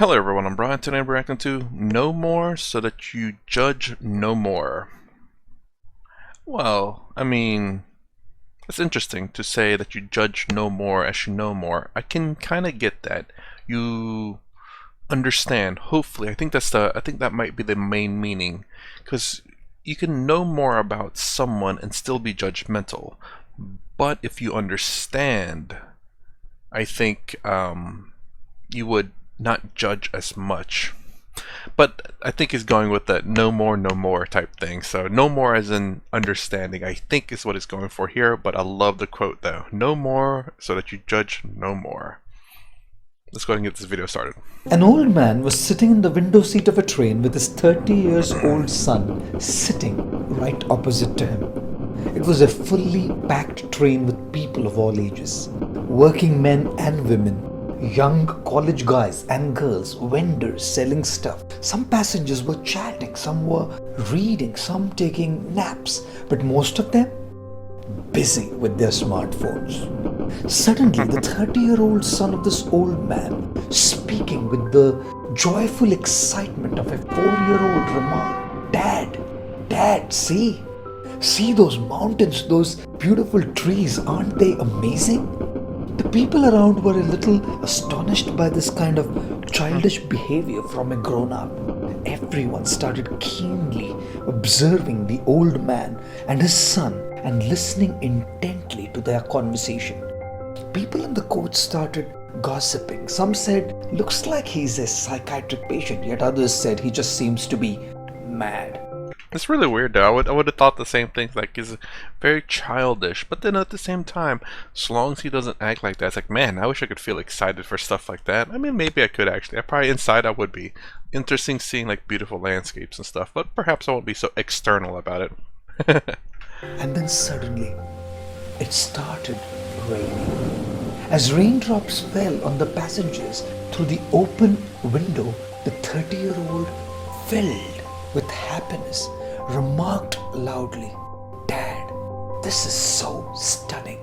Hello everyone, I'm Brian. Today I'm reacting to No More So That You Judge No More. Well, I mean, it's interesting to say that you judge no more as you know more. I can kind of get that. You understand, hopefully. I think that might be the main meaning, because you can know more about someone and still be judgmental. But if you understand, I think you would not judge as much. But I think he's going with that no more type thing. So no more as in understanding, I think is what he's going for here. But I love the quote though. No more so that you judge no more. Let's go ahead and get this video started. An old man was sitting in the window seat of a train with his 30 years old son sitting right opposite to him. It was a fully packed train with people of all ages, working men and women, young college guys and girls, vendors selling stuff. Some passengers were chatting, some were reading, some taking naps, but most of them busy with their smartphones. Suddenly, the 30-year-old son of this old man, speaking with the joyful excitement of a 4-year-old, remarked, Dad, see those mountains, those beautiful trees, aren't they amazing? The people around were a little astonished by this kind of childish behavior from a grown-up. Everyone started keenly observing the old man and his son and listening intently to their conversation. People in the coach started gossiping. Some said, looks like he's a psychiatric patient, yet others said he just seems to be mad. It's really weird though. I would have thought the same thing. Like, he's very childish, but then at the same time, as long as he doesn't act like that, it's like, man, I wish I could feel excited for stuff like that. I mean, maybe I could actually. Probably inside I would be. Interesting seeing like beautiful landscapes and stuff, but perhaps I won't be so external about it. And then suddenly, it started raining. As raindrops fell on the passengers through the open window, the 30-year-old, filled with happiness, remarked loudly, Dad, this is so stunning.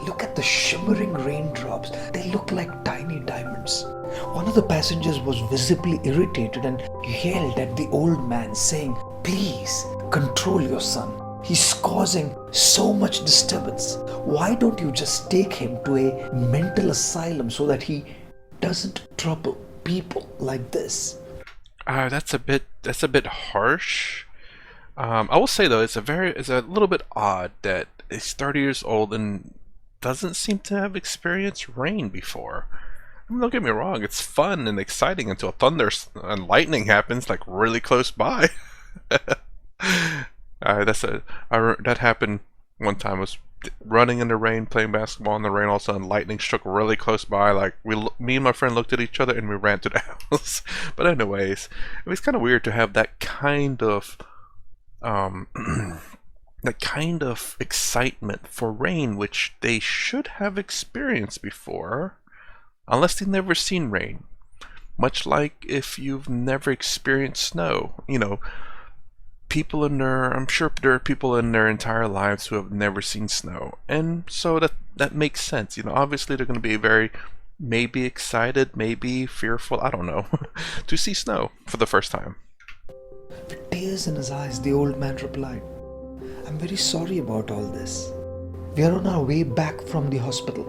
Look at the shimmering raindrops. They look like tiny diamonds. One of the passengers was visibly irritated and yelled at the old man, saying, Please, control your son. He's causing so much disturbance. Why don't you just take him to a mental asylum so that he doesn't trouble people like this? That's a bit harsh. I will say though, it's a little bit odd that he's 30 years old and doesn't seem to have experienced rain before. I mean, don't get me wrong, it's fun and exciting until thunder and lightning happens like really close by. That happened one time. I was running in the rain, playing basketball in the rain. All of a sudden, lightning struck really close by. Like me and my friend looked at each other and we ran to the house. But anyways, it was kind of weird to have that kind of excitement for rain, which they should have experienced before, unless they've never seen rain. Much like if you've never experienced snow, I'm sure there are people in their entire lives who have never seen snow, and so that makes sense. Obviously they're going to be maybe excited, maybe fearful, I don't know, to see snow for the first time. With tears in his eyes, the old man replied, I'm very sorry about all this. We are on our way back from the hospital.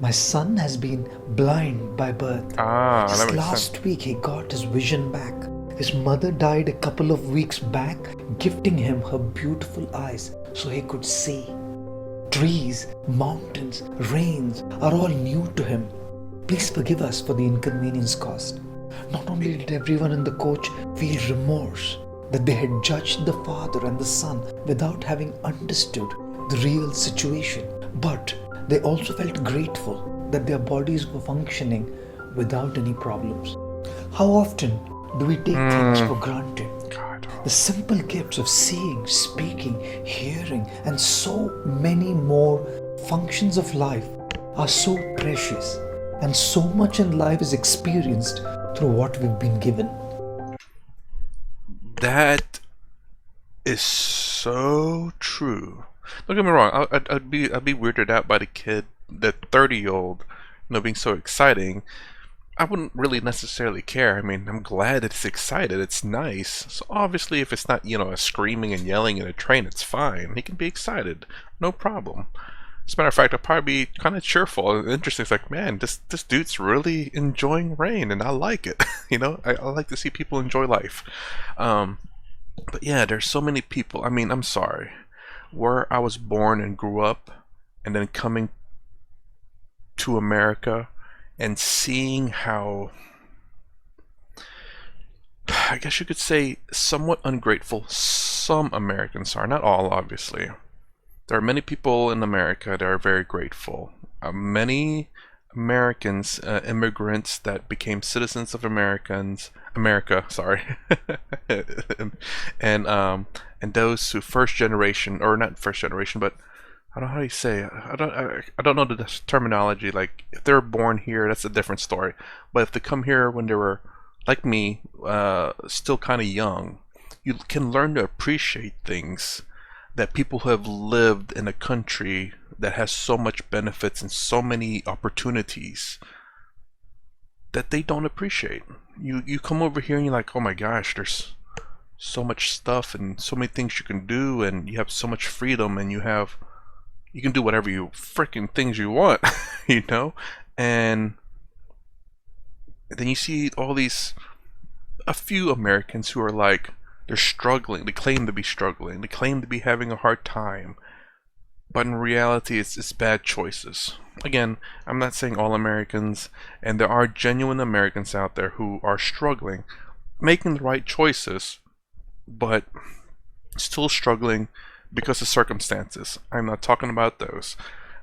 My son has been blind by birth. Just last week he got his vision back. His mother died a couple of weeks back, gifting him her beautiful eyes so he could see. Trees, mountains, rains are all new to him. Please forgive us for the inconvenience caused. Not only did everyone in the coach feel remorse that they had judged the father and the son without having understood the real situation, but they also felt grateful that their bodies were functioning without any problems. How often do we take things for granted? The simple gifts of seeing, speaking, hearing, and so many more functions of life are so precious, and so much in life is experienced through what we've been given. That is so true. Don't get me wrong, I'd be weirded out by the 30-year-old, being so exciting. I wouldn't really necessarily care. I mean, I'm glad it's excited. It's nice. So obviously, if it's not, a screaming and yelling in a train, it's fine. He can be excited. No problem. As a matter of fact, I'll probably be kind of cheerful and interesting. It's like, man, this dude's really enjoying rain, and I like it. I like to see people enjoy life. Um, but yeah, there's so many people. I mean, I'm sorry. Where I was born and grew up, and then coming to America and seeing how, I guess you could say, somewhat ungrateful some Americans are. Not all, obviously. There are many people in America that are very grateful. Many Americans, immigrants that became citizens of America, sorry, and and those who first generation, or not first generation, but I don't know how you say it. I don't know the terminology. Like if they're born here, that's a different story. But if they come here when they were like me, still kind of young, you can learn to appreciate things that people who have lived in a country that has so much benefits and so many opportunities that they don't appreciate. You come over here and you're like, oh my gosh, there's so much stuff and so many things you can do, and you have so much freedom, and you can do whatever you freaking things you want, you know? And then you see all these, a few Americans who are like, they're struggling, they claim to be struggling, they claim to be having a hard time, but in reality it's bad choices. Again, I'm not saying all Americans, and there are genuine Americans out there who are struggling, making the right choices, but still struggling because of circumstances. I'm not talking about those.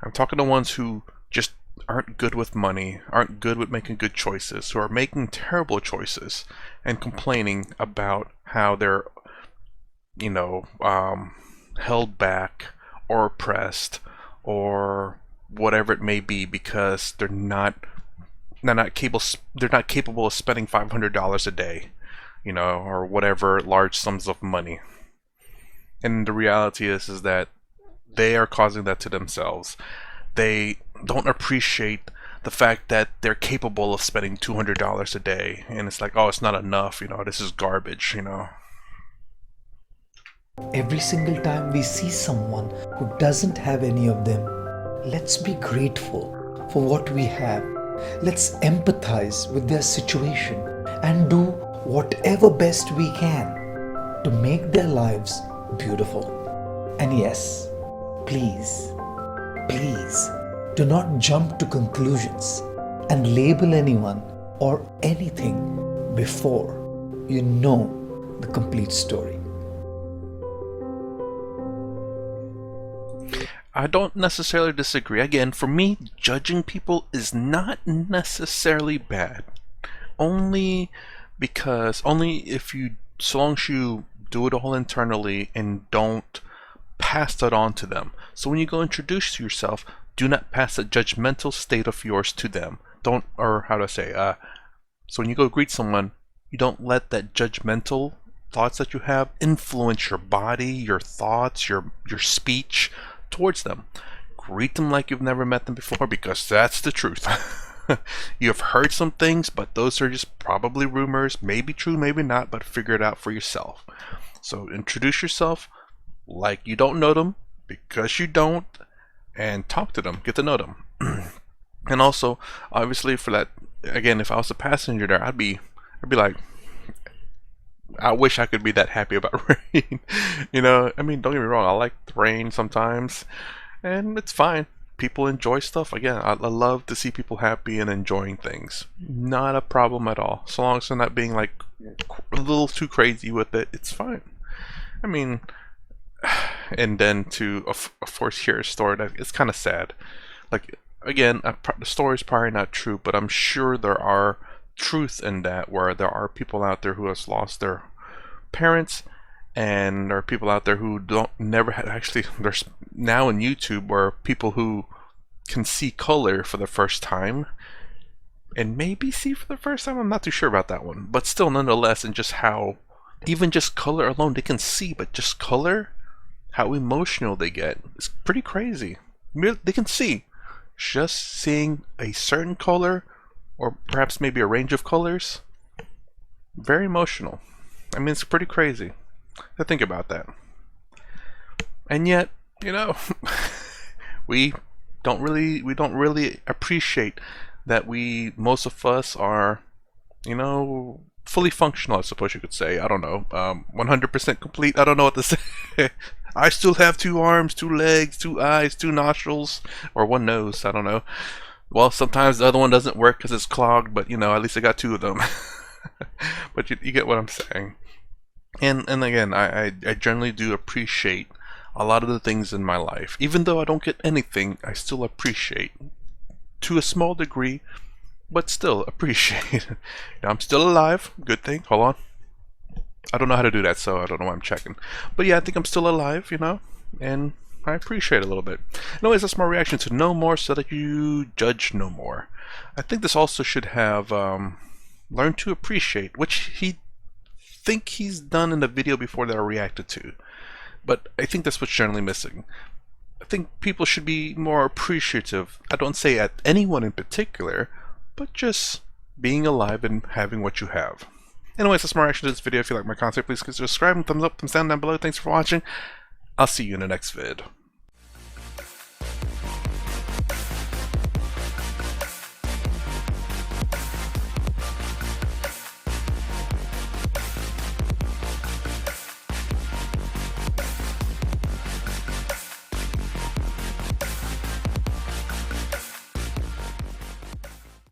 I'm talking to ones who just aren't good with money, aren't good with making good choices, who are making terrible choices and complaining about how they're, held back or oppressed or whatever it may be because they're not capable of spending $500 a day, or whatever large sums of money. And the reality is that they are causing that to themselves. They don't appreciate the fact that they're capable of spending $200 a day, and it's like, oh, it's not enough, this is garbage. Every single time we see someone who doesn't have any of them, let's be grateful for what we have. Let's empathize with their situation and do whatever best we can to make their lives beautiful. And yes, please, please do not jump to conclusions and label anyone or anything before you know the complete story. I don't necessarily disagree. Again, for me, judging people is not necessarily bad. Only if you, so long as you do it all internally and don't pass that on to them. So when you go introduce yourself, do not pass a judgmental state of yours to them. Don't, or how do I say, so when you go greet someone, you don't let that judgmental thoughts that you have influence your body, your thoughts, your speech towards them. Greet them like you've never met them before, because that's the truth. You have heard some things, but those are just probably rumors, maybe true, maybe not, but figure it out for yourself. So introduce yourself like you don't know them, because you don't, and talk to them, get to know them. And also, obviously, for that, again, if I was a passenger there, I'd be like, I wish I could be that happy about rain. I mean, don't get me wrong, I like the rain sometimes, and it's fine. People enjoy stuff. Again, I love to see people happy and enjoying things. Not a problem at all. So long as they're not being like a little too crazy with it, it's fine. I mean, and then to of course hear a story that it's kind of sad. Like, again, the story's probably not true, but I'm sure there are truth in that, where there are people out there who has lost their parents, and there are people out there who never had, actually there's now in YouTube where people who can see color for the first time, and maybe see for the first time, I'm not too sure about that one, but still, nonetheless, and just how even just color alone, they can see, but just color, how emotional they get, it's pretty crazy. They can see, just seeing a certain color or perhaps maybe a range of colors. Very emotional. I mean, it's pretty crazy to think about that. And yet, you know, we don't really appreciate that most of us are, you know, fully functional, I suppose you could say. I don't know, 100% complete. I don't know what to say. I still have 2 arms, 2 legs, 2 eyes, 2 nostrils, or 1 nose. I don't know. Well, sometimes the other one doesn't work because it's clogged, but you know, at least I got 2 of them. But you get what I'm saying. And again, I generally do appreciate a lot of the things in my life. Even though I don't get anything, I still appreciate to a small degree, but still appreciate. I'm still alive. Good thing. Hold on. I don't know how to do that, so I don't know why I'm checking. But yeah, I think I'm still alive, you know, and I appreciate it a little bit. Anyways, that's my reaction to No More, so that you judge no more. I think this also should have learn to appreciate, which he's done in the video before that I reacted to. But I think that's what's generally missing. I think people should be more appreciative. I don't say at anyone in particular, but just being alive and having what you have. Anyways, that's my reaction to this video. If you like my content, please consider subscribing, thumbs up, thumbs down below. Thanks for watching. I'll see you in the next vid.